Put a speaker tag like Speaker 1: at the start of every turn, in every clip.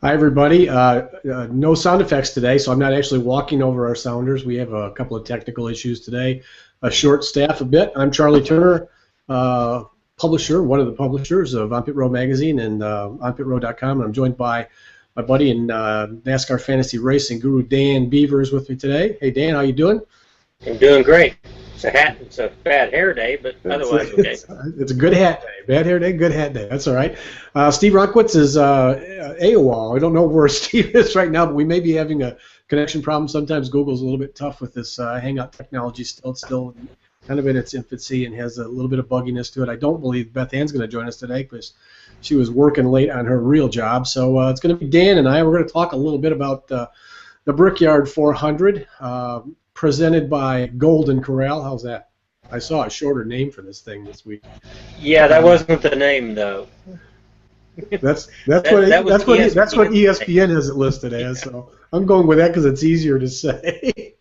Speaker 1: Hi, everybody. No sound effects today, so I'm not actually walking over our sounders. We have a couple of technical issues today. A short staff a bit. I'm Charlie Turner, publisher, one of the publishers of On Pit Road Magazine and OnPitRoad.com. And I'm joined by my buddy and NASCAR fantasy racing guru Dan Beavers with me today. Hey, Dan, how you doing?
Speaker 2: I'm doing great. It's a bad hair day, but otherwise okay.
Speaker 1: It's a good hat day. Bad hair day, good hat day. That's all right. Steve Ronkwitz is AWOL. I don't know where Steve is right now, but we may be having a connection problem. Sometimes Google's a little bit tough with this Hangout technology. It's still kind of in its infancy and has a little bit of bugginess to it. I don't believe Beth Ann's going to join us today because she was working late on her real job. So it's going to be Dan and I. We're going to talk a little bit about the Brickyard 400. Presented by Golden Corral. How's that? I saw a shorter name for this thing this week.
Speaker 2: Yeah, that wasn't the name though.
Speaker 1: That's what ESPN has it listed as. So I'm going with that because it's easier to say.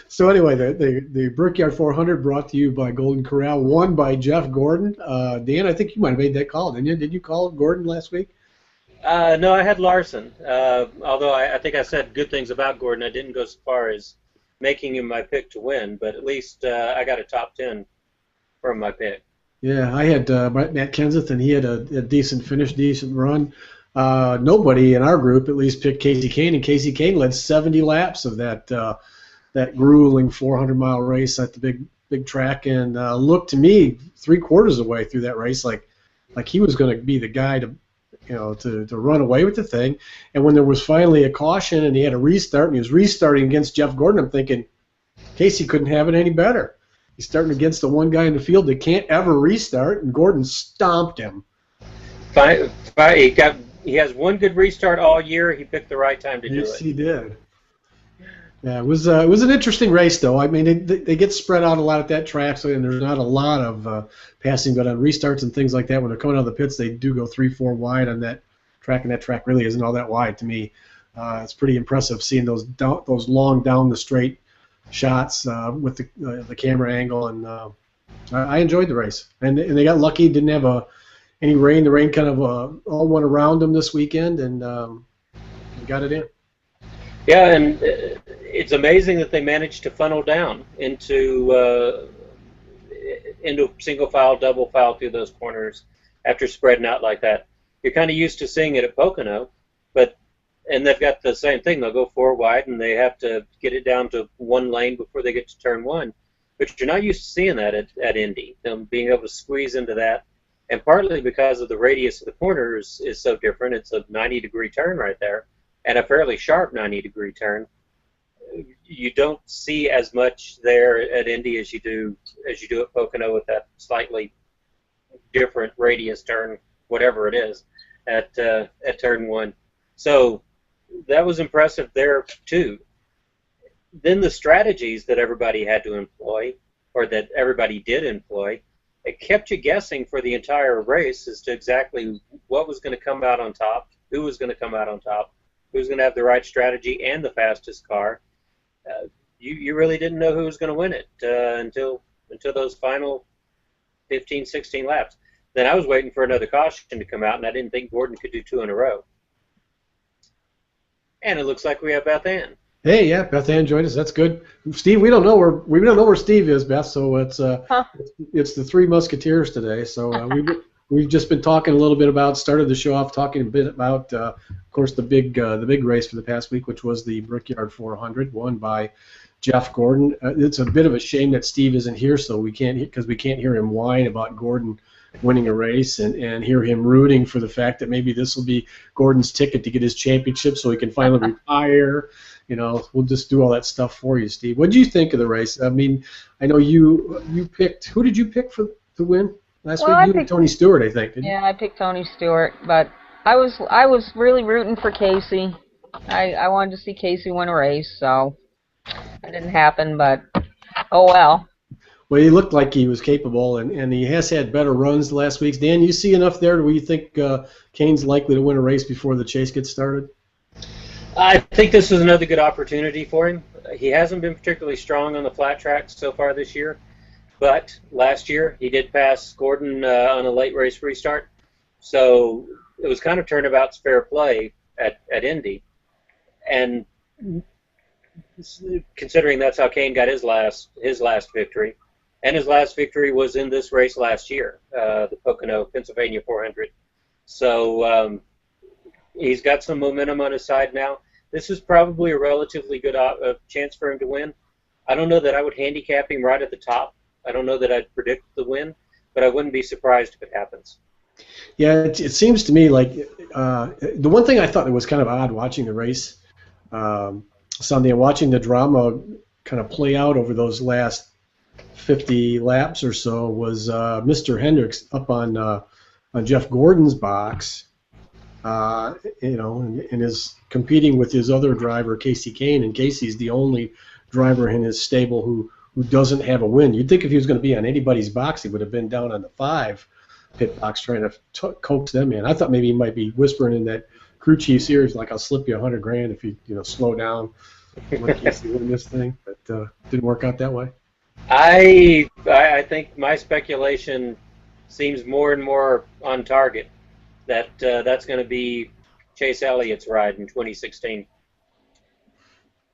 Speaker 1: So anyway, the Brickyard 400 brought to you by Golden Corral, won by Jeff Gordon. Dan, I think you might have made that call, didn't you? Did you call Gordon last week?
Speaker 2: No, I had Larson. Although I think I said good things about Gordon, I didn't go so far as making him my pick to win, but at least I got a top 10 from my pick.
Speaker 1: Yeah, I had Matt Kenseth, and he had a decent finish, decent run. Nobody in our group at least picked Casey Kane, and Casey Kane led 70 laps of that grueling 400-mile race at the big track, and looked to me 3/4 of the way through that race like he was going to be the guy to run away with the thing. And when there was finally a caution and he had a restart and he was restarting against Jeff Gordon, I'm thinking Casey couldn't have it any better. He's starting against the one guy in the field that can't ever restart, and Gordon stomped him.
Speaker 2: He has one good restart all year. He picked the right time to do it.
Speaker 1: Yes, he did. Yeah, it was an interesting race, though. I mean, they get spread out a lot at that track, so and there's not a lot of passing, but on restarts and things like that, when they're coming out of the pits, they do go 3-4 wide on that track, and that track really isn't all that wide to me. It's pretty impressive seeing those long down the straight shots with the camera angle, and I enjoyed the race. And they got lucky, didn't have any rain. The rain kind of all went around them this weekend, and got it in.
Speaker 2: Yeah, and it's amazing that they managed to funnel down into single file, double file through those corners after spreading out like that. You're kind of used to seeing it at Pocono, and they've got the same thing. They'll go 4 wide, and they have to get it down to 1 lane before they get to turn 1. But you're not used to seeing that at Indy, them being able to squeeze into that. And partly because of the radius of the corners is so different. It's a 90-degree turn right there, and a fairly sharp 90-degree turn. You don't see as much there at Indy as you do at Pocono with that slightly different radius turn, whatever it is, at turn 1. So that was impressive there too. Then the strategies that everybody had to employ, or that everybody did employ, it kept you guessing for the entire race as to exactly what was going to come out on top, who was going to come out on top, who's going to have the right strategy and the fastest car. You really didn't know who was going to win it until those final 15, 16 laps. Then I was waiting for another caution to come out, and I didn't think Gordon could do 2 in a row. And it looks like we have Beth Ann.
Speaker 1: Hey, yeah, Beth Ann joined us. That's good. Steve, we don't know where Steve is, Beth. So it's the Three Musketeers today. So we've just been talking a little bit about, started the show off talking a bit about, of course, the big race for the past week, which was the Brickyard 400, won by Jeff Gordon. It's a bit of a shame that Steve isn't here, so we can't hear him whine about Gordon winning a race and hear him rooting for the fact that maybe this will be Gordon's ticket to get his championship so he can finally retire. We'll just do all that stuff for you, Steve. What did you think of the race? I mean, I know you picked. Who did you pick to win last week? You picked Tony Stewart, I think.
Speaker 3: Yeah, I picked Tony Stewart, but I was really rooting for Casey. I wanted to see Casey win a race, so it didn't happen, but oh well.
Speaker 1: Well, he looked like he was capable, and he has had better runs the last weeks. Dan, you see enough there where you think Kane's likely to win a race before the chase gets started?
Speaker 2: I think this is another good opportunity for him. He hasn't been particularly strong on the flat tracks so far this year, but last year he did pass Gordon on a late race restart, so it was kind of turnabout's fair play at Indy, and considering that's how Kane got his last victory, and his last victory was in this race last year, the Pocono, Pennsylvania 400. So he's got some momentum on his side now. This is probably a relatively good chance for him to win. I don't know that I would handicap him right at the top. I don't know that I'd predict the win, but I wouldn't be surprised if it happens.
Speaker 1: Yeah, it seems to me like the one thing I thought that was kind of odd watching the race Sunday and watching the drama kind of play out over those last 50 laps or so was Mr. Hendricks up on Jeff Gordon's box, and is competing with his other driver, Casey Kane, and Casey's the only driver in his stable who doesn't have a win. You'd think if he was going to be on anybody's box, he would have been down on the 5 pit box trying to coax them in. I thought maybe he might be whispering in that crew chief's ears, like, I'll slip you $100,000 if you slow down, let Casey win this thing. But didn't work out that way.
Speaker 2: I think my speculation seems more and more on target. That's going to be Chase Elliott's ride in 2016.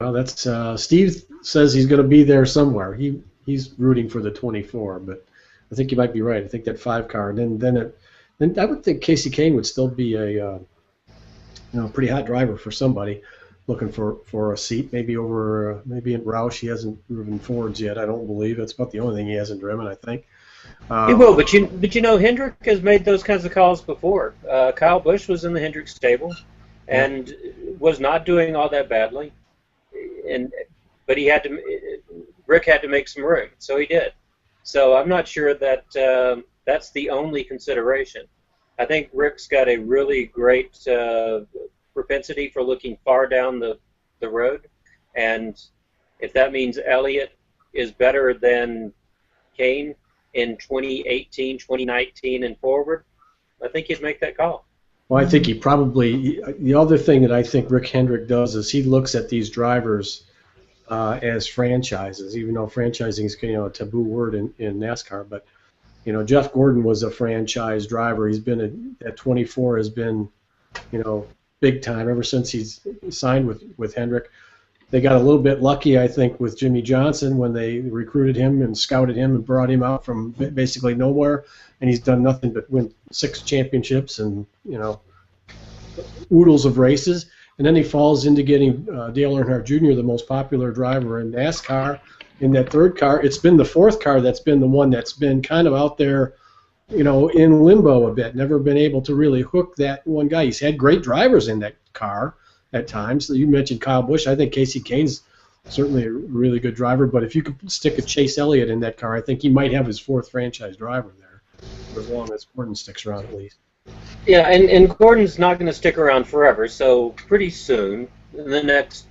Speaker 1: Well, that's Steve says he's going to be there somewhere. He's rooting for the 24, but I think you might be right. I think that 5 car, and then I would think Casey Kane would still be a pretty hot driver for somebody looking for a seat, maybe over maybe in Roush. He hasn't driven Fords yet, I don't believe. That's about the only thing he hasn't driven, I think.
Speaker 2: He will, but Hendrick has made those kinds of calls before. Kyle Busch was in the Hendrick stable and was not doing all that badly, but Rick had to make some room, so he did. So I'm not sure that that's the only consideration. I think Rick's got a really great propensity for looking far down the road, and if that means Elliott is better than Kane in 2018, 2019, and forward, I think he'd make that call.
Speaker 1: Well, I think he probably – the other thing that I think Rick Hendrick does is he looks at these drivers as franchises, even though franchising is a taboo word in NASCAR. But, Jeff Gordon was a franchise driver. He's been at 24, has been, big time ever since he's signed with Hendrick. They got a little bit lucky, I think, with Jimmy Johnson when they recruited him and scouted him and brought him out from basically nowhere, and he's done nothing but win 6 championships and oodles of races. And then he falls into getting Dale Earnhardt Jr., the most popular driver in NASCAR. In that 3rd car, it's been the 4th car that's been the one that's been kind of out there, in limbo a bit. Never been able to really hook that one guy. He's had great drivers in that car at times. You mentioned Kyle Busch. I think Casey Kane's certainly a really good driver, but if you could stick a Chase Elliott in that car, I think he might have his 4th franchise driver there, for as long as Gordon sticks around at least.
Speaker 2: Yeah, and Gordon's not going to stick around forever, so pretty soon, in the next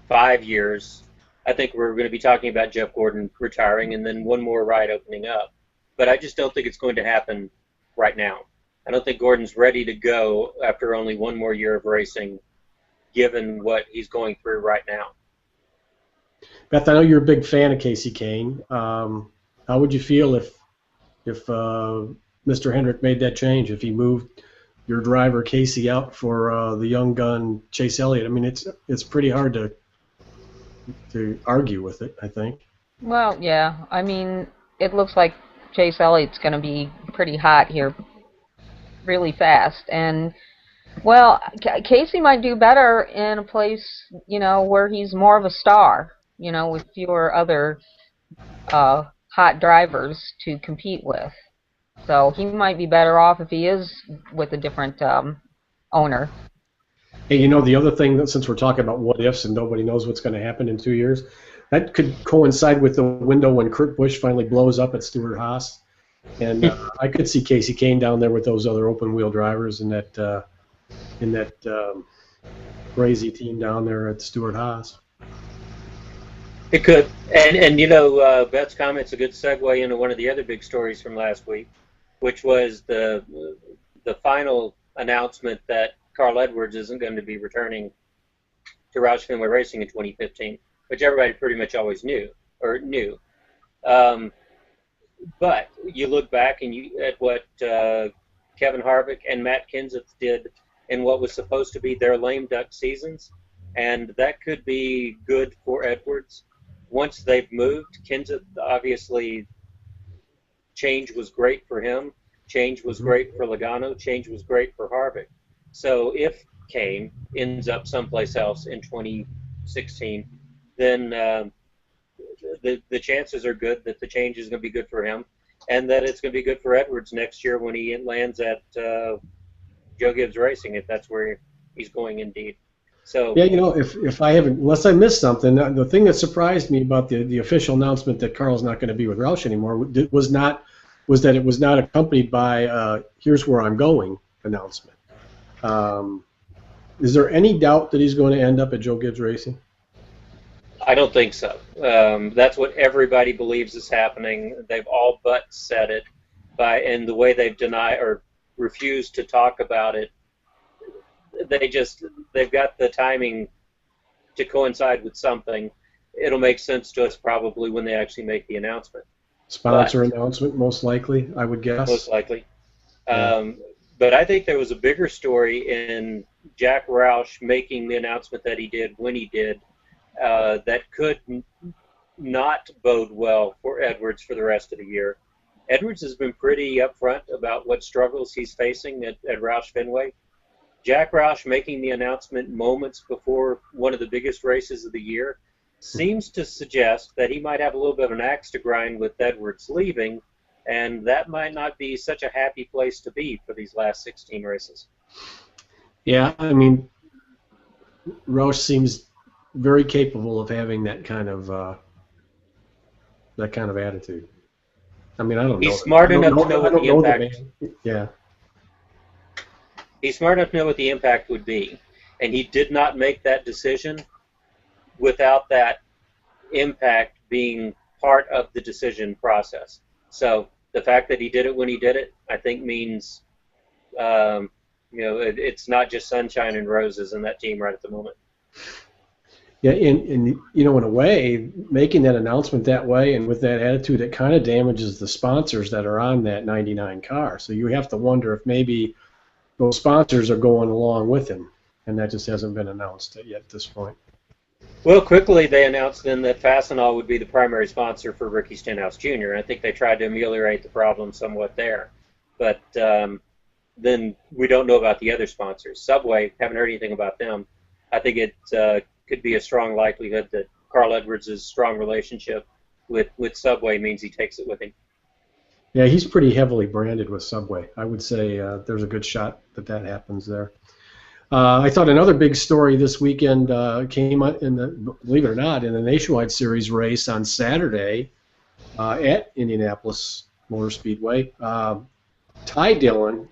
Speaker 2: 5 years, I think we're going to be talking about Jeff Gordon retiring and then one more ride opening up. But I just don't think it's going to happen right now. I don't think Gordon's ready to go after only one more year of racing, given what he's going through right now.
Speaker 1: Beth, I know you're a big fan of Casey Kane. How would you feel if Mr. Hendrick made that change, if he moved your driver Casey out for the young gun Chase Elliott? I mean, it's pretty hard to argue with it, I think.
Speaker 3: Well, yeah. I mean, it looks like Chase Elliott's going to be pretty hot here really fast. And, well, Casey might do better in a place, where he's more of a star, with fewer other hot drivers to compete with. So he might be better off if he is with a different owner.
Speaker 1: Hey, the other thing, that since we're talking about what ifs and nobody knows what's going to happen in 2 years, that could coincide with the window when Kurt Busch finally blows up at Stewart-Haas. And I could see Casey Kane down there with those other open-wheel drivers in that crazy team down there at Stewart-Haas.
Speaker 2: It could. And Beth's comment's a good segue into one of the other big stories from last week, which was the final announcement that Carl Edwards isn't going to be returning to Roush Fenway Racing in 2015, which everybody pretty much always knew. But you look back at what Kevin Harvick and Matt Kenseth did in what was supposed to be their lame duck seasons, and that could be good for Edwards. Once they've moved, Kenseth, obviously, change was great for him. Change was great for Logano. Change was great for Harvick. So if Kane ends up someplace else in 2016, then the chances are good that the change is going to be good for him, and that it's going to be good for Edwards next year when he lands at Joe Gibbs Racing, if that's where he's going indeed. So
Speaker 1: yeah, if I haven't, unless I missed something, the thing that surprised me about the official announcement that Carl's not going to be with Roush anymore was that it was not accompanied by "Here's where I'm going" announcement. Is there any doubt that he's going to end up at Joe Gibbs Racing?
Speaker 2: I don't think so. That's what everybody believes is happening. They've all but said it, and the way they've denied or refused to talk about it, they've got the timing to coincide with something. It'll make sense to us probably when they actually make the announcement.
Speaker 1: Sponsor announcement, most likely, I would guess.
Speaker 2: Most likely.
Speaker 1: Yeah.
Speaker 2: But I think there was a bigger story in Jack Roush making the announcement that he did when he did that could not bode well for Edwards for the rest of the year. Edwards has been pretty upfront about what struggles he's facing at Roush Fenway. Jack Roush making the announcement moments before one of the biggest races of the year seems to suggest that he might have a little bit of an axe to grind with Edwards leaving, and that might not be such a happy place to be for these last 16 races.
Speaker 1: Yeah, I mean, Roush seems very capable of having that kind of attitude. I mean, I don't know.
Speaker 2: He's smart enough to know what the impact.
Speaker 1: Yeah.
Speaker 2: He's smart enough to know what the impact would be, and he did not make that decision without that impact being part of the decision process. So the fact that he did it when he did it, I think means, it's not just sunshine and roses in that team right at the moment.
Speaker 1: Yeah, in a way, making that announcement that way and with that attitude, it kind of damages the sponsors that are on that 99 car. So you have to wonder if maybe those sponsors are going along with him, and that just hasn't been announced yet at this point.
Speaker 2: Well, quickly they announced then that Fastenal would be the primary sponsor for Ricky Stenhouse Jr. I think they tried to ameliorate the problem somewhat there. But then we don't know about the other sponsors. Subway, haven't heard anything about them. I think it could be a strong likelihood that Carl Edwards' strong relationship with Subway means he takes it with him.
Speaker 1: Yeah, he's pretty heavily branded with Subway. I would say there's a good shot that happens there. I thought another big story this weekend came believe it or not, in the Nationwide Series race on Saturday at Indianapolis Motor Speedway. Ty Dillon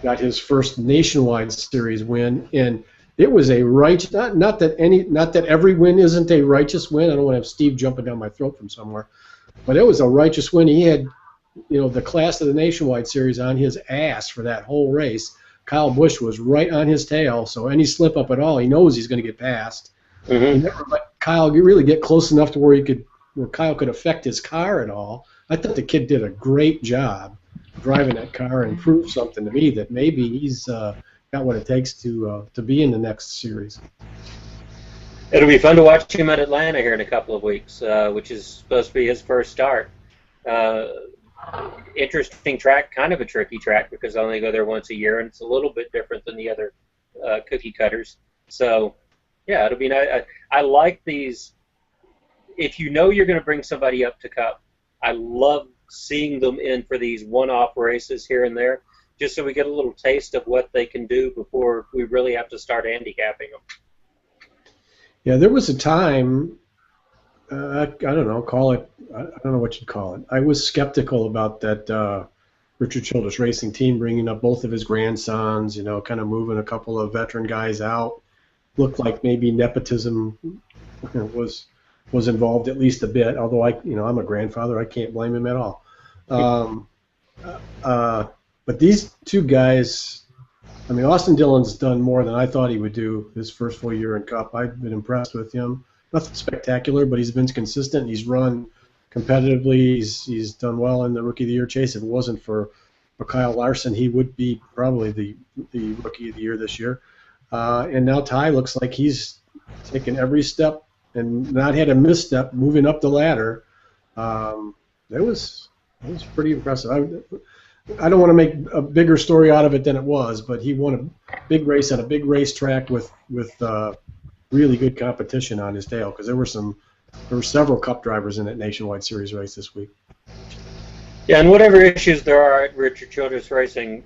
Speaker 1: got his first Nationwide Series win, and it was a righteous. Not that every win isn't a righteous win. I don't want to have Steve jumping down my throat from somewhere, but it was a righteous win. He had, the class of the Nationwide Series on his ass for that whole race. Kyle Busch was right on his tail, so any slip up at all, he knows he's going to get passed. He never let Kyle really get close enough to where Kyle could affect his car at all. I thought the kid did a great job driving that car and proved something to me that maybe he's got what it takes to be in the next series.
Speaker 2: It'll be fun to watch him at Atlanta here in a couple of weeks, which is supposed to be his first start. Interesting track, kind of a tricky track because I only go there once a year, and it's a little bit different than the other cookie cutters. So, yeah, it'll be nice. I like these. If you know you're going to bring somebody up to Cup, I love seeing them in for these one-off races here and there, just so we get a little taste of what they can do before we really have to start handicapping them.
Speaker 1: Yeah, there was a time. I don't know. I don't know what you'd call it. I was skeptical about that Richard Childress Racing team bringing up both of his grandsons. Kind of moving a couple of veteran guys out. Looked like maybe nepotism was involved at least a bit. Although I'm a grandfather, I can't blame him at all. But these two guys. I mean, Austin Dillon's done more than I thought he would do his first full year in Cup. I've been impressed with him. Nothing spectacular, but he's been consistent. He's run competitively. He's done well in the Rookie of the Year chase. If it wasn't for Kyle Larson, he would be probably the rookie of the year this year. And now Ty looks like he's taken every step and not had a misstep moving up the ladder. That was pretty impressive. I don't want to make a bigger story out of it than it was, but he won a big race on a big racetrack with really good competition on his tail, because there were several Cup drivers in that Nationwide Series race this week.
Speaker 2: Yeah, and whatever issues there are at Richard Childress Racing,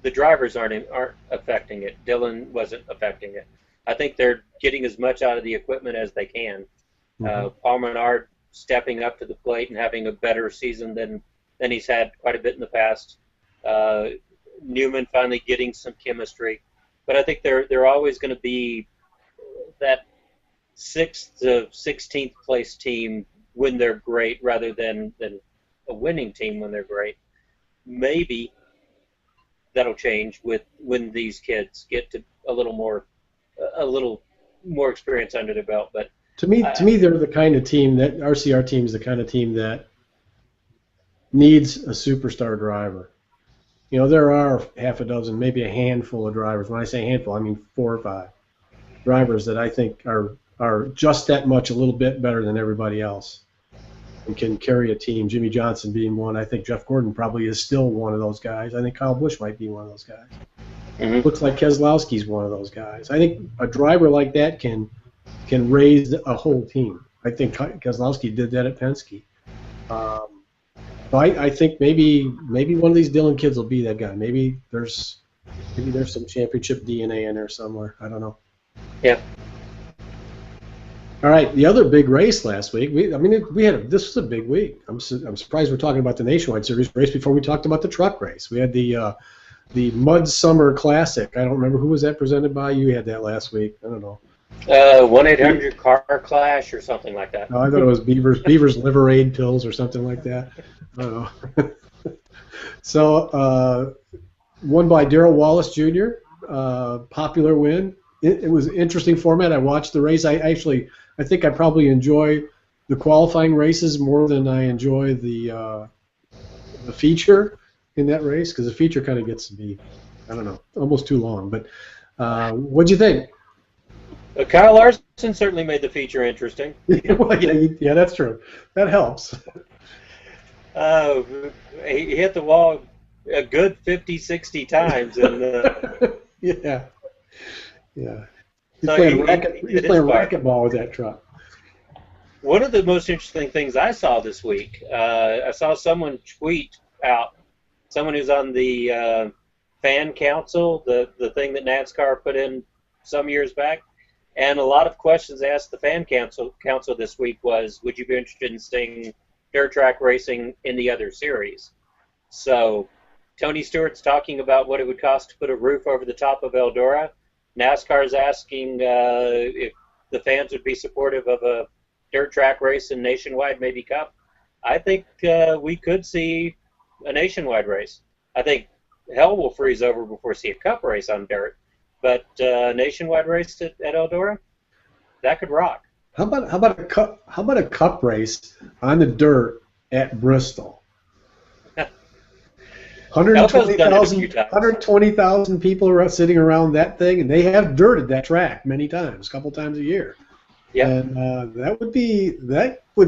Speaker 2: the drivers aren't affecting it. Dylan wasn't affecting it. I think they're getting as much out of the equipment as they can. Paul Menard stepping up to the plate and having a better season than he's had quite a bit in the past. Newman finally getting some chemistry. But I think they're always going to be that 6th to 16th place team when they're great, rather than a winning team when they're great. Maybe that'll change when these kids get to a little more experience under their belt. But to me,
Speaker 1: they're the kind of team that RCR team is the kind of team that needs a superstar driver. You know, there are half a dozen, maybe a handful of drivers. When I say handful, I mean 4 or 5 drivers that I think are just that much, a little bit better than everybody else, and can carry a team. Jimmy Johnson being one. I think Jeff Gordon probably is still one of those guys. I think Kyle Busch might be one of those guys. Looks like Keselowski's one of those guys. I think a driver like that can raise a whole team. I think Keselowski did that at Penske. I think maybe one of these Dylan kids will be that guy. Maybe there's some championship DNA in there somewhere. I don't know.
Speaker 2: Yeah.
Speaker 1: All right, the other big race last week. This was a big week. I'm surprised we're talking about the Nationwide Series race before we talked about the truck race. We had the Mud Summer Classic. I don't remember who was that presented by. You had that last week. I don't know.
Speaker 2: 1-800 Car Clash or something like that.
Speaker 1: No, I thought it was Beaver's Liver Aid pills or something like that. I don't know. So won by Darrell Wallace Jr. Popular win. It was an interesting format. I watched the race. I think I probably enjoy the qualifying races more than I enjoy the feature in that race, because the feature kind of gets to be, I don't know, almost too long. But what'd you think?
Speaker 2: Kyle Larson certainly made the feature interesting.
Speaker 1: Yeah, that's true. That helps.
Speaker 2: He hit the wall a good 50, 60 times. And,
Speaker 1: yeah. He's
Speaker 2: so
Speaker 1: playing racquetball with that truck.
Speaker 2: One of the most interesting things I saw this week, I saw someone tweet out, someone who's on the fan council, the thing that NASCAR put in some years back, and a lot of questions asked the fan council this week was, would you be interested in seeing dirt track racing in the other series? So Tony Stewart's talking about what it would cost to put a roof over the top of Eldora. NASCAR's asking if the fans would be supportive of a dirt track race in Nationwide, maybe Cup. I think we could see a Nationwide race. I think hell will freeze over before we see a Cup race on dirt. But Nationwide race at Eldora, that could rock.
Speaker 1: How about a cup race on the dirt at Bristol? 120,000 people are sitting around that thing, and they have dirted that track many times, a couple times a year.
Speaker 2: Yeah,
Speaker 1: and that would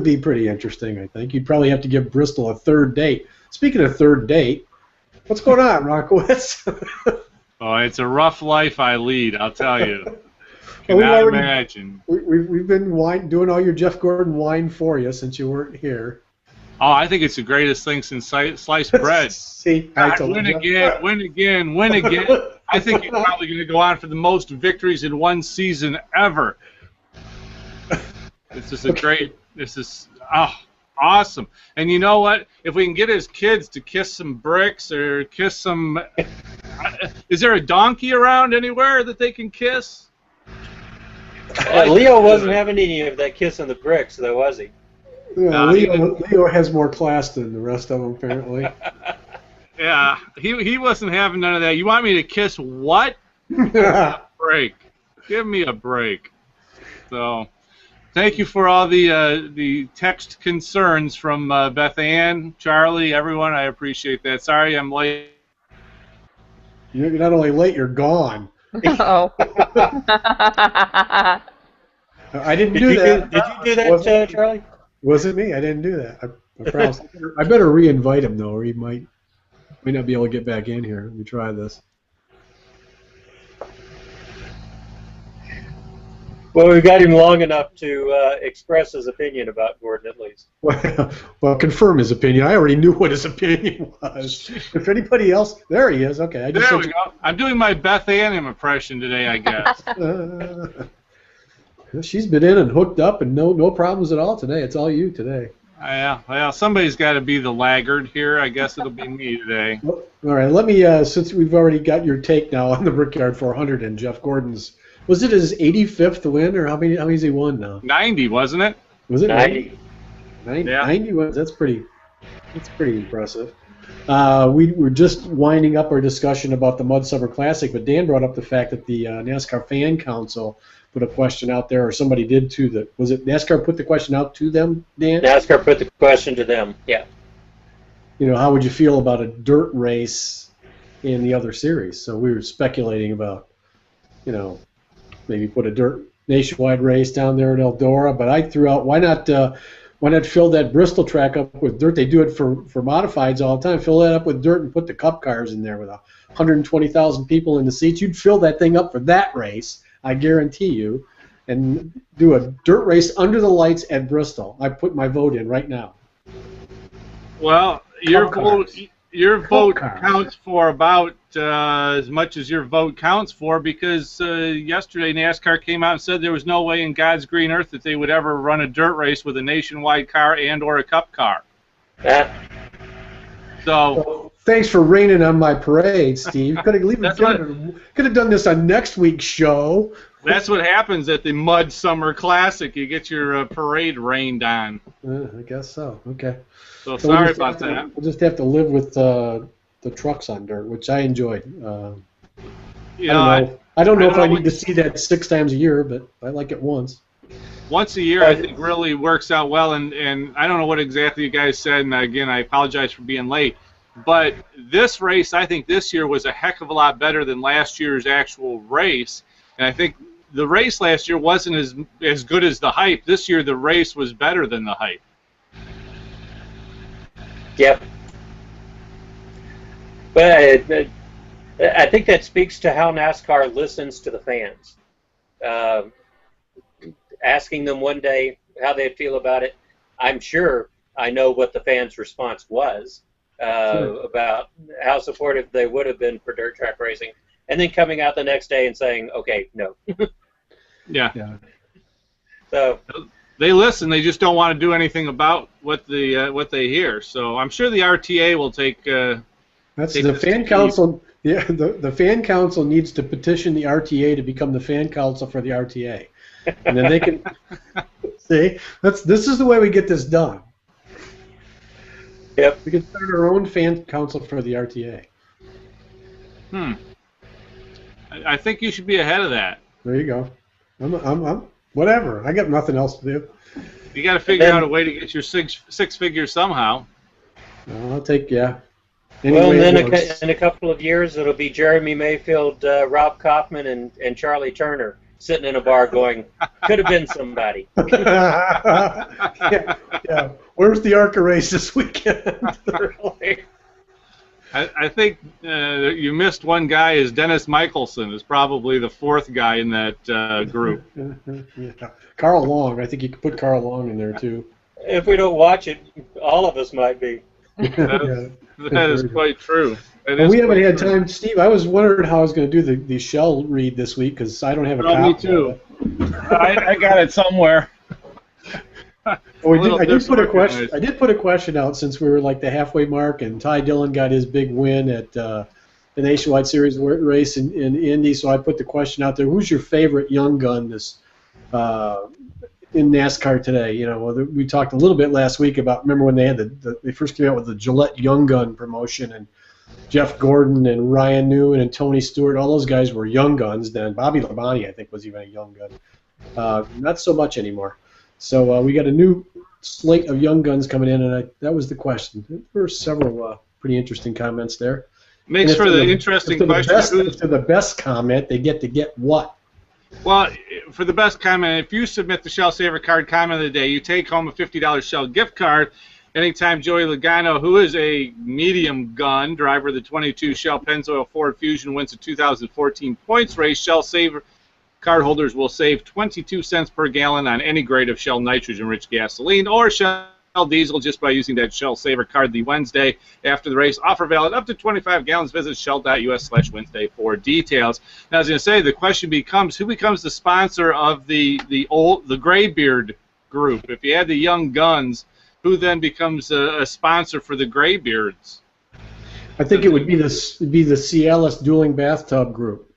Speaker 1: be pretty interesting. I think you'd probably have to give Bristol a third date. Speaking of third date, what's going on, Rockowitz?
Speaker 4: Oh, it's a rough life I lead, I'll tell you. Cannot imagine.
Speaker 1: We've been doing all your Jeff Gordon wine for you since you weren't here.
Speaker 4: Oh, I think it's the greatest thing since sliced bread.
Speaker 1: See,
Speaker 4: win again. I think you're probably going to go on for the most victories in one season ever. This is awesome. And you know what? If we can get his kids to kiss some bricks or kiss some... Is there a donkey around anywhere that they can kiss?
Speaker 2: Leo wasn't having any of that kiss on the bricks, though, was he?
Speaker 1: Yeah, Leo has more class than the rest of them, apparently.
Speaker 4: Yeah, he wasn't having none of that. You want me to kiss what? Give me a break. Give me a break. So... Thank you for all the text concerns from Beth Ann, Charlie, everyone. I appreciate that. Sorry I'm late
Speaker 1: You're not only late, you're gone.
Speaker 3: Oh.
Speaker 1: I didn't do that.
Speaker 2: Did you do that, Charlie?
Speaker 1: Wasn't me. I didn't do that. I promise. I better re-invite him though, or he might not be able to get back in here. Let me try this.
Speaker 2: Well, we've got him long enough to express his opinion about Gordon, at least.
Speaker 1: Well, confirm his opinion. I already knew what his opinion was. If anybody else, there he is. Okay,
Speaker 4: There we go. I'm doing my Beth Ann impression today, I guess.
Speaker 1: She's been in and hooked up, and no problems at all today. It's all you today.
Speaker 4: Yeah, well, somebody's got to be the laggard here. I guess it'll be me today.
Speaker 1: Well, all right, let me, since we've already got your take now on the Brickyard 400 and Jeff Gordon's, was it his 85th win, or how many has he won now?
Speaker 4: 90, wasn't it?
Speaker 1: Was it
Speaker 2: 90?
Speaker 1: 90,
Speaker 4: Yeah.
Speaker 1: 90 wins. That's pretty impressive. We were just winding up our discussion about the Mud Summer Classic, but Dan brought up the fact that the NASCAR Fan Council put a question out there, or somebody did too. Was it NASCAR put the question out to them, Dan?
Speaker 2: NASCAR put the question to them, yeah.
Speaker 1: You know, how would you feel about a dirt race in the other series? So we were speculating about, you know, maybe put a dirt nationwide race down there at Eldora, but I threw out, why not fill that Bristol track up with dirt? They do it for modifieds all the time. Fill that up with dirt and put the Cup cars in there with 120,000 people in the seats. You'd fill that thing up for that race, I guarantee you, and do a dirt race under the lights at Bristol. I put my vote in right now.
Speaker 4: Well, your vote
Speaker 1: cars.
Speaker 4: counts for about as much as your vote counts for, because yesterday NASCAR came out and said there was no way in God's green earth that they would ever run a dirt race with a nationwide car and or a Cup car.
Speaker 2: Yeah.
Speaker 4: So
Speaker 1: Thanks for raining on my parade, Steve. Could have done this on next week's show.
Speaker 4: that's what happens at the Mud Summer Classic. You get your parade rained on.
Speaker 1: I guess so. Okay.
Speaker 4: So
Speaker 1: we'll
Speaker 4: sorry
Speaker 1: just
Speaker 4: about that.
Speaker 1: We'll just have to live with the trucks on dirt, which I enjoyed.
Speaker 4: You know,
Speaker 1: I don't know if I
Speaker 4: know
Speaker 1: need to see that 6 times a year, but I like it once.
Speaker 4: once a year, I think really works out well, and I don't know what exactly you guys said, and again, I apologize for being late, but this race, I think this year was a heck of a lot better than last year's actual race, and I think the race last year wasn't as good as the hype. This year, the race was better than the hype.
Speaker 2: Yep. But I think that speaks to how NASCAR listens to the fans. Asking them one day how they feel about it, I'm sure I know what the fans' response was about how supportive they would have been for dirt track racing, and then coming out the next day and saying, okay, no.
Speaker 4: Yeah.
Speaker 2: So
Speaker 4: they listen. They just don't want to do anything about what they hear. So I'm sure the RTA will take.
Speaker 1: That's
Speaker 4: take
Speaker 1: the
Speaker 4: this
Speaker 1: fan
Speaker 4: to
Speaker 1: council. Yeah, the fan council needs to petition the RTA to become the fan council for the RTA, and then they can see. This is the way we get this done.
Speaker 2: Yep.
Speaker 1: We can start our own fan council for the RTA.
Speaker 4: I think you should be ahead of that.
Speaker 1: There you go. I'm whatever. I got nothing else to do.
Speaker 4: You got to figure out a way to get your six figures somehow.
Speaker 1: I'll take
Speaker 2: well,
Speaker 1: Anyway,
Speaker 2: and then in a couple of years, it'll be Jeremy Mayfield, Rob Kaufman, and Charlie Turner sitting in a bar going, could have been somebody.
Speaker 1: yeah. Where's the ARCA race this weekend?
Speaker 4: I think you missed one guy. Is Dennis Michelson is probably the fourth guy in that group.
Speaker 1: Yeah. Carl Long. I think you could put Carl Long in there too.
Speaker 2: If we don't watch it, all of us might be.
Speaker 4: That is quite true.
Speaker 1: Well, we haven't had time, Steve. I was wondering how I was going to do the shell read this week because I don't have a copy.
Speaker 4: Me too. I got it somewhere.
Speaker 1: I did put a question. I did put a question out since we were like the halfway mark, and Ty Dillon got his big win at the Nationwide Series race in Indy. So I put the question out there: who's your favorite young gun in NASCAR today? You know, we talked a little bit last week about. Remember when they had they first came out with the Gillette Young Gun promotion, and Jeff Gordon and Ryan Newman and Tony Stewart, all those guys were young guns then. Bobby Labonte, I think, was even a young gun. Not so much anymore. So we got a new slate of young guns coming in, and that was the question. There were several pretty interesting comments there.
Speaker 4: Makes for the interesting question.
Speaker 1: If they're the best comment, they get what?
Speaker 4: Well, for the best comment, if you submit the Shell Saver Card comment of the day, you take home a $50 Shell gift card. Anytime Joey Logano, who is a medium gun driver of the 22 Shell Pennzoil Ford Fusion, wins the 2014 points race, Shell Saver Card holders will save 22 cents per gallon on any grade of Shell nitrogen-rich gasoline or Shell diesel just by using that Shell Saver Card the Wednesday after the race. Offer valid up to 25 gallons. Visit shell.us/Wednesday for details. Now, I was going to say, the question becomes, who becomes the sponsor of the Graybeard group? If you add the Young Guns, who then becomes a sponsor for the Graybeards?
Speaker 1: I think it would be the Cialis Dueling Bathtub Group.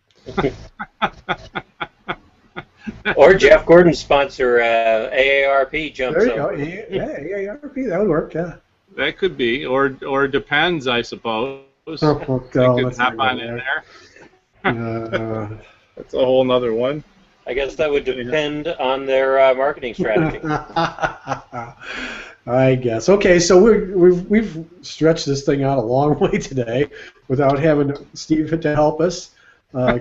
Speaker 2: Or Jeff Gordon's sponsor, AARP jumps
Speaker 1: There you
Speaker 2: over.
Speaker 1: go. Yeah, AARP, that would work, yeah.
Speaker 4: That could be, or Depends, I suppose.
Speaker 1: Oh,
Speaker 4: They could hop on in there. That's a whole nother one.
Speaker 2: I guess that would depend on their marketing strategy.
Speaker 1: I guess. Okay, so we've stretched this thing out a long way today without having Steve to help us.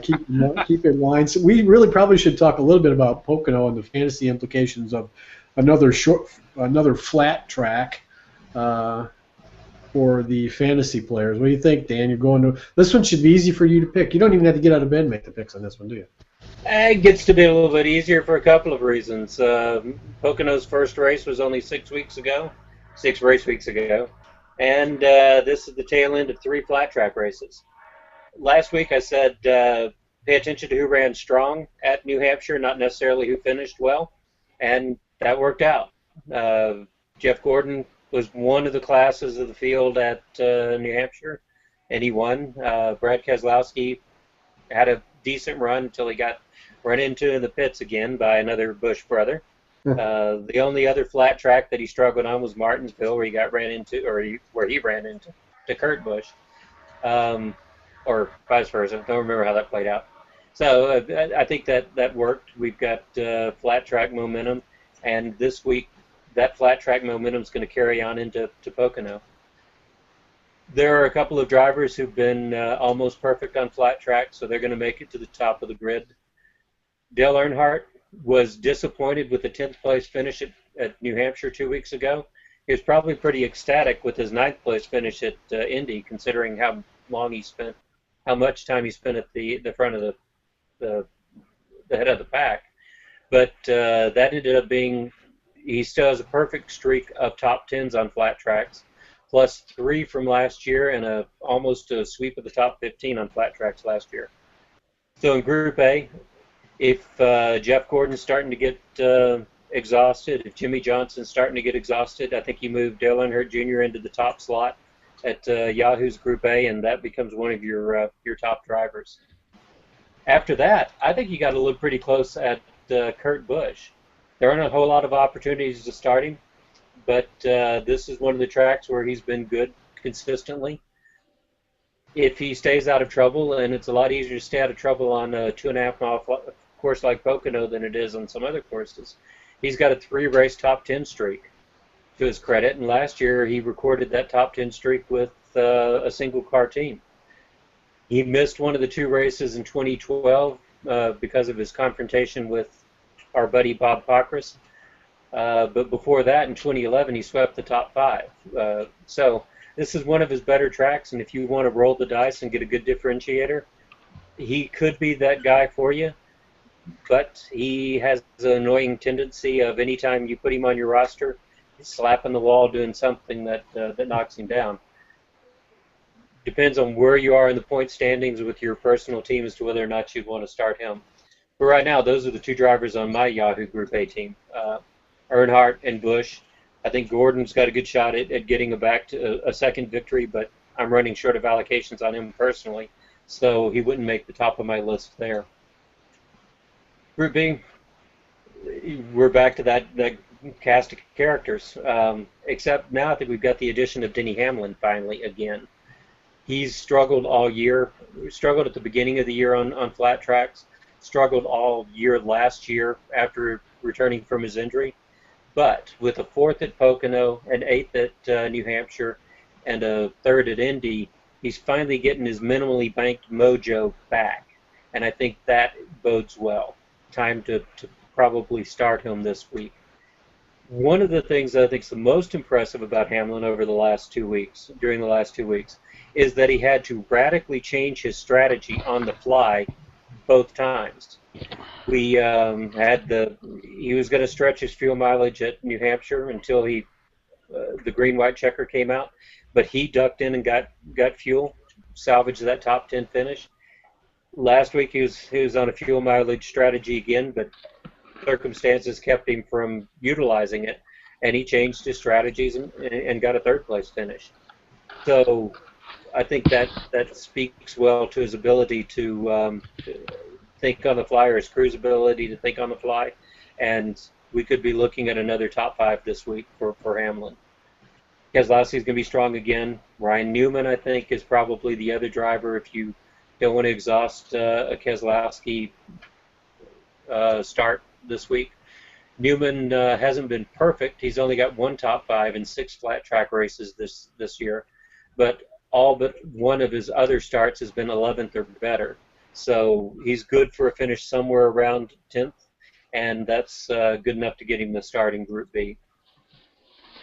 Speaker 1: Keep in line. So we really probably should talk a little bit about Pocono and the fantasy implications of another flat track for the fantasy players. What do you think, Dan? You're going to this one should be easy for you to pick. You don't even have to get out of bed and make the picks on this one, do you?
Speaker 2: It gets to be a little bit easier for a couple of reasons. Pocono's first race was only 6 race weeks ago, and this is the tail end of 3 flat track races. Last week I said pay attention to who ran strong at New Hampshire, not necessarily who finished well, and that worked out. Jeff Gordon was one of the classes of the field at New Hampshire, and he won. Brad Keselowski had a decent run until he got run into in the pits again by another Busch brother. The only other flat track that he struggled on was Martinsville, where he ran into Kurt Busch. Or vice versa. Don't remember how that played out. So I think that worked. We've got flat track momentum, and this week that flat track momentum is going to carry on into Pocono. There are a couple of drivers who've been almost perfect on flat track, so they're going to make it to the top of the grid. Dale Earnhardt was disappointed with the 10th place finish at New Hampshire 2 weeks ago. He was probably pretty ecstatic with his 9th place finish at Indy, considering how much time he spent at the front of the head of the pack. But that ended up being, he still has a perfect streak of top 10s on flat tracks, plus 3 from last year and almost a sweep of the top 15 on flat tracks last year. So in Group A, if Jeff Gordon's starting to get exhausted, if Jimmy Johnson's starting to get exhausted, I think you move Dale Earnhardt Jr. into the top slot at Yahoo's Group A, and that becomes one of your top drivers. After that, I think you got to look pretty close at Kurt Busch. There aren't a whole lot of opportunities to start him, but this is one of the tracks where he's been good consistently. If he stays out of trouble, and it's a lot easier to stay out of trouble on a 2.5 mile course like Pocono than it is on some other courses, he's got a 3-race top 10 streak to his credit, and last year he recorded that top 10 streak with a single car team. He missed one of the 2 races in 2012 because of his confrontation with our buddy Bob Pockris, but before that in 2011 he swept the top 5. So this is one of his better tracks, and if you want to roll the dice and get a good differentiator, he could be that guy for you. But he has an annoying tendency of anytime you put him on your roster, he's slapping the wall doing something that knocks him down. Depends on where you are in the point standings with your personal team as to whether or not you'd want to start him. But right now, those are the 2 drivers on my Yahoo Group A team, Earnhardt and Busch. I think Gordon's got a good shot at getting back to a second victory, but I'm running short of allocations on him personally, so he wouldn't make the top of my list there. Group B, we're back to that cast of characters, except now I think we've got the addition of Denny Hamlin finally again. He's struggled all year, struggled at the beginning of the year on flat tracks, struggled all year last year after returning from his injury, but with a 4th at Pocono, an 8th at New Hampshire, and a 3rd at Indy, He's finally getting his minimally banked mojo back, and I think that bodes well. Time to probably start him this week. One of the things that I think is the most impressive about Hamlin during the last 2 weeks, is that he had to radically change his strategy on the fly both times. He was going to stretch his fuel mileage at New Hampshire until the green-white checker came out, but he ducked in and got fuel, salvaged that top 10 finish. Last week he was on a fuel mileage strategy again, but circumstances kept him from utilizing it, and he changed his strategies and got a third-place finish. So I think that speaks well to his ability to think on the fly, or his crew's ability to think on the fly, and we could be looking at another top 5 this week for Hamlin. Keselowski's going to be strong again. Ryan Newman, I think, is probably the other driver if you don't want to exhaust a Keselowski start this week. Newman hasn't been perfect. He's only got 1 top 5 in 6 flat track races this year, but all but one of his other starts has been 11th or better. So he's good for a finish somewhere around 10th, and that's good enough to get him the start in Group B.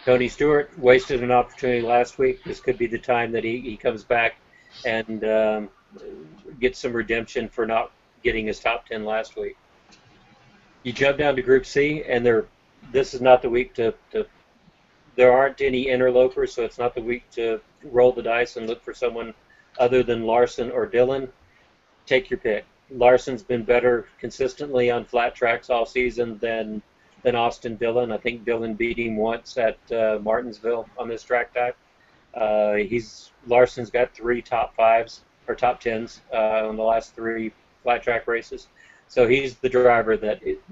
Speaker 2: Tony Stewart wasted an opportunity last week. This could be the time that he comes back and gets some redemption for not getting his top 10 last week. You jump down to Group C, and this is not the week to there aren't any interlopers, so it's not the week to roll the dice and look for someone other than Larson or Dillon. Take your pick. Larson's been better consistently on flat tracks all season than Austin Dillon. I think Dillon beat him once at Martinsville on this track type. Larson's got 3 top 5s or top 10s in the last 3 flat track races. So he's the driver that it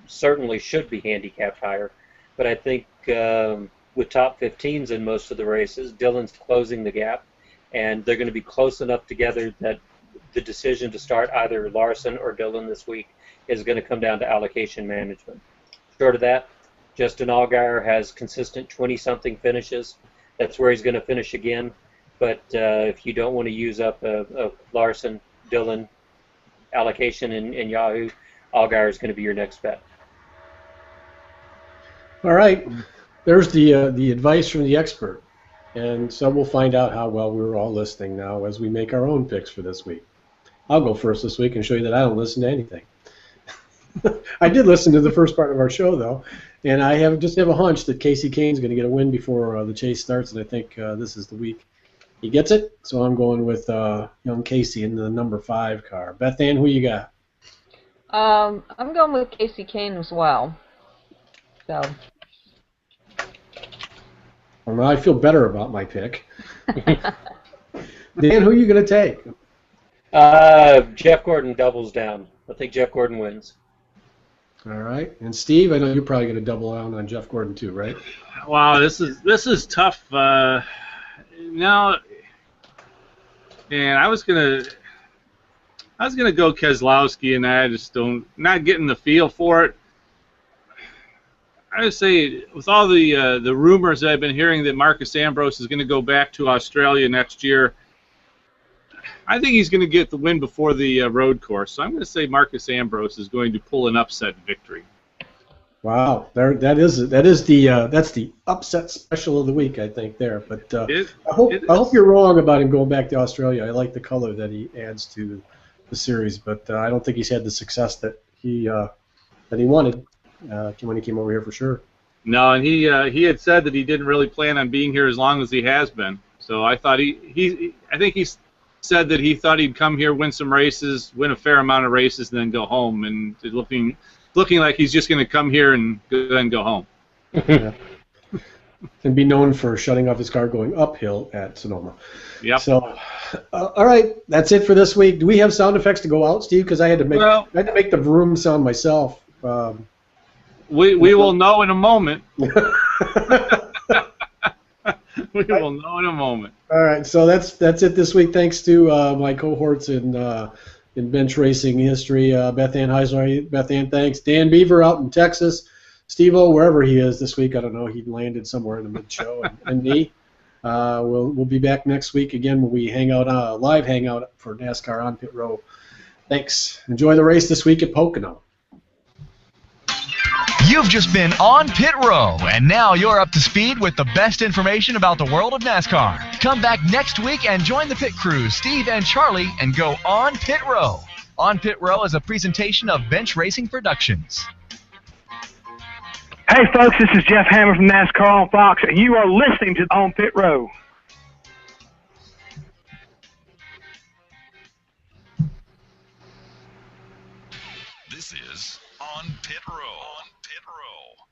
Speaker 2: certainly should be handicapped higher. But I think with top 15s in most of the races, Dillon's closing the gap, and they're going to be close enough together that the decision to start either Larson or Dillon this week is going to come down to allocation management. Short of that, Justin Allgaier has consistent 20-something finishes. That's where he's going to finish again. But if you don't want to use up a Larson, Dillon allocation in Yahoo, Allgaier is going to be your next bet.
Speaker 1: All right. There's the advice from the expert. And so we'll find out how well we were all listening now as we make our own picks for this week. I'll go first this week and show you that I don't listen to anything. I did listen to the first part of our show, though, and I just have a hunch that Casey Kane's going to get a win before the chase starts, and I think this is the week he gets it. So I'm going with young Casey in the number 5 car. Beth Ann, who you got?
Speaker 3: I'm going with Casey Kane as well. So.
Speaker 1: Well, I feel better about my pick. Dan, who are you going to take?
Speaker 2: Jeff Gordon doubles down. I think Jeff Gordon wins.
Speaker 1: All right. And Steve, I know you're probably going to double down on Jeff Gordon too, right?
Speaker 4: Wow, this is tough. Now, and I was gonna go Keselowski, and I just not getting the feel for it. I would say with all the rumors that I've been hearing that Marcus Ambrose is going to go back to Australia next year, I think he's going to get the win before the road course. So I'm going to say Marcus Ambrose is going to pull an upset victory.
Speaker 1: Wow, that's the upset special of the week, I think there. But I hope you're wrong about him going back to Australia. I like the color that he adds to the series, but I don't think he's had the success that he wanted when he came over here for sure.
Speaker 4: No, and he had said that he didn't really plan on being here as long as he has been. So I thought I think he said that he thought he'd come here, win some races, win a fair amount of races, and then go home. And it's looking like he's just going to come here and then go home.
Speaker 1: Yeah. And be known for shutting off his car going uphill at Sonoma.
Speaker 4: Yep.
Speaker 1: So, all right, that's it for this week. Do we have sound effects to go out, Steve? Because I had to make the vroom sound myself.
Speaker 4: We will know in a moment. We will know in a moment.
Speaker 1: All right, so that's it this week. Thanks to my cohorts in bench racing history, Beth Ann Heisler. Beth Ann, thanks. Dan Beaver out in Texas. Steve-O, wherever he is this week, I don't know. He landed somewhere in the mid-show. And me. We'll be back next week again when we hang out, live hangout for NASCAR on Pit Row. Thanks. Enjoy the race this week at Pocono.
Speaker 5: You've just been on Pit Row, and now you're up to speed with the best information about the world of NASCAR. Come back next week and join the pit crew, Steve and Charlie, and go on Pit Row. On Pit Row is a presentation of Bench Racing Productions.
Speaker 6: Hey folks, this is Jeff Hammer from NASCAR on Fox, and you are listening to On Pit Row.
Speaker 5: This is On Pit Row. On Pit Row.